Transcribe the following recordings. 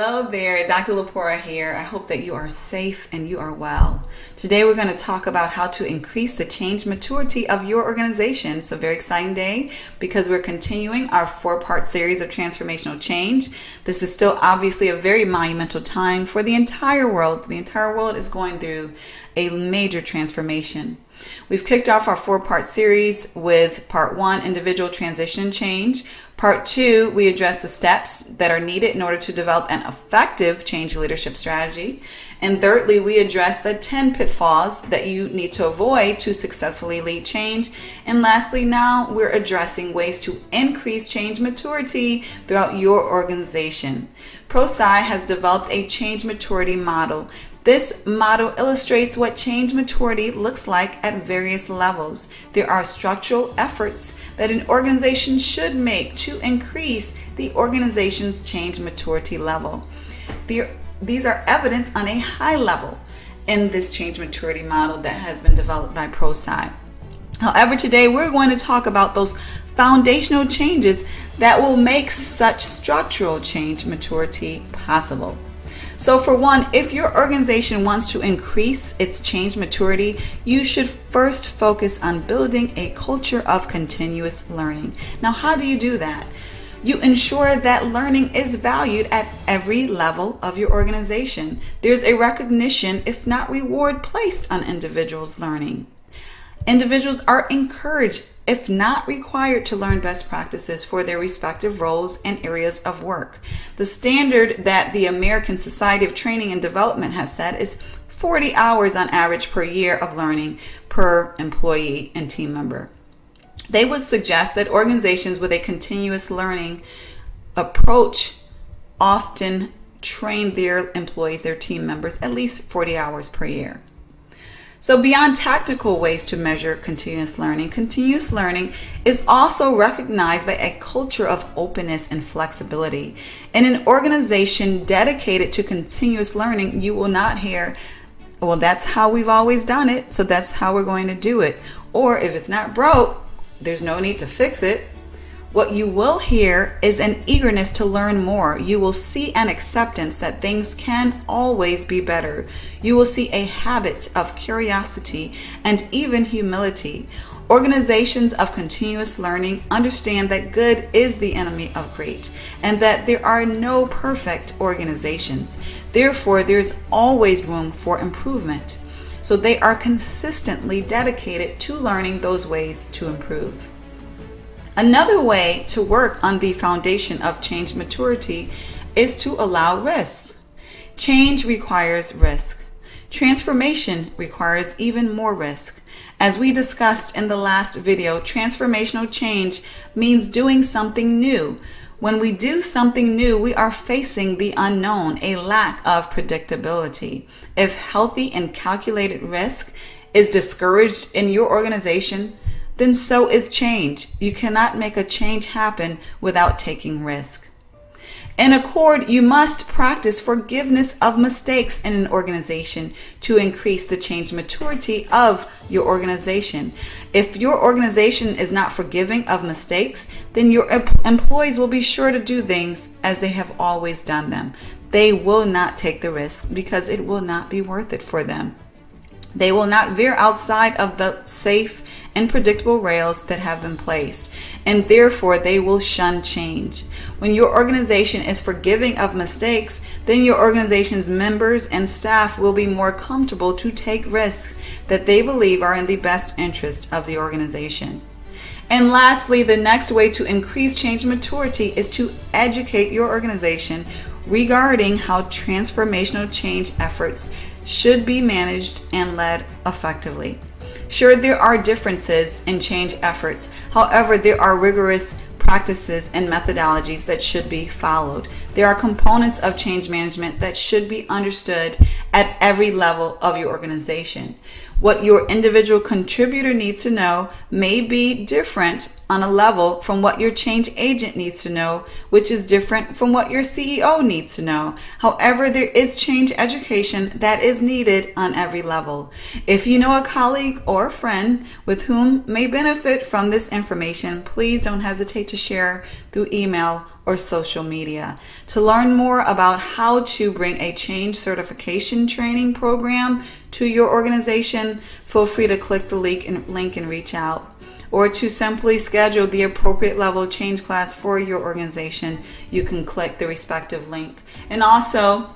Hello there, Dr. Lepora here. I hope that you are safe and you are well. Today we're going to talk about how to increase the change maturity of your organization. It's a very exciting day because we're continuing our 4-part series of transformational change. This is still obviously a very monumental time for the entire world. The entire world is going through a major transformation. We've kicked off our 4-part series with part 1, individual transition change. Part 2, we address the steps that are needed in order to develop an effective change leadership strategy. And thirdly, we address the 10 pitfalls that you need to avoid to successfully lead change. And lastly, now we're addressing ways to increase change maturity throughout your organization. ProSci has developed a change maturity model. This model illustrates what change maturity looks like at various levels. There are structural efforts that an organization should make to increase the organization's change maturity level. These are evidenced on a high level in this change maturity model that has been developed by ProSci. However, today we're going to talk about those foundational changes that will make such structural change maturity possible. So for one, if your organization wants to increase its change maturity, you should first focus on building a culture of continuous learning. Now, how do you do that? You ensure that learning is valued at every level of your organization. There's a recognition, if not reward, placed on individuals' learning. Individuals are encouraged, if not required, to learn best practices for their respective roles and areas of work. The standard that the American Society of Training and Development has set is 40 hours on average per year of learning per employee and team member. They would suggest that organizations with a continuous learning approach often train their employees, their team members, at least 40 hours per year. So beyond tactical ways to measure continuous learning is also recognized by a culture of openness and flexibility. In an organization dedicated to continuous learning, you will not hear, well, that's how we've always done it, so that's how we're going to do it. Or if it's not broke, there's no need to fix it. What you will hear is an eagerness to learn more. You will see an acceptance that things can always be better. You will see a habit of curiosity and even humility. Organizations of continuous learning understand that good is the enemy of great and that there are no perfect organizations. Therefore, there's always room for improvement. So they are consistently dedicated to learning those ways to improve. Another way to work on the foundation of change maturity is to allow risks. Change requires risk. Transformation requires even more risk. As we discussed in the last video, transformational change means doing something new. When we do something new, we are facing the unknown, a lack of predictability. If healthy and calculated risk is discouraged in your organization, then so is change. You cannot make a change happen without taking risk. In accord, you must practice forgiveness of mistakes in an organization to increase the change maturity of your organization. If your organization is not forgiving of mistakes, then your employees will be sure to do things as they have always done them. They will not take the risk because it will not be worth it for them. They will not veer outside of the safe and predictable rails that have been placed, and therefore they will shun change. When your organization is forgiving of mistakes, then your organization's members and staff will be more comfortable to take risks that they believe are in the best interest of the organization. And lastly, the next way to increase change maturity is to educate your organization regarding how transformational change efforts should be managed and led effectively. Sure, there are differences in change efforts. However, there are rigorous practices and methodologies that should be followed. There are components of change management that should be understood at every level of your organization. What your individual contributor needs to know may be different on a level from what your change agent needs to know, which is different from what your CEO needs to know. However, there is change education that is needed on every level. If you know a colleague or a friend with whom may benefit from this information, please don't hesitate to share through email or social media. To learn more about how to bring a change certification training program to your organization, feel free to click the link and reach out. Or to simply schedule the appropriate level change class for your organization, you can click the respective link. And also,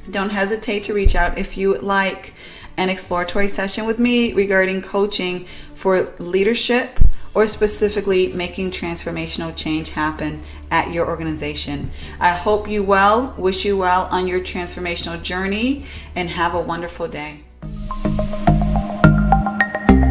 don't hesitate to reach out if you would like an exploratory session with me regarding coaching for leadership or specifically making transformational change happen at your organization. I hope you well, wish you well on your transformational journey, and have a wonderful day.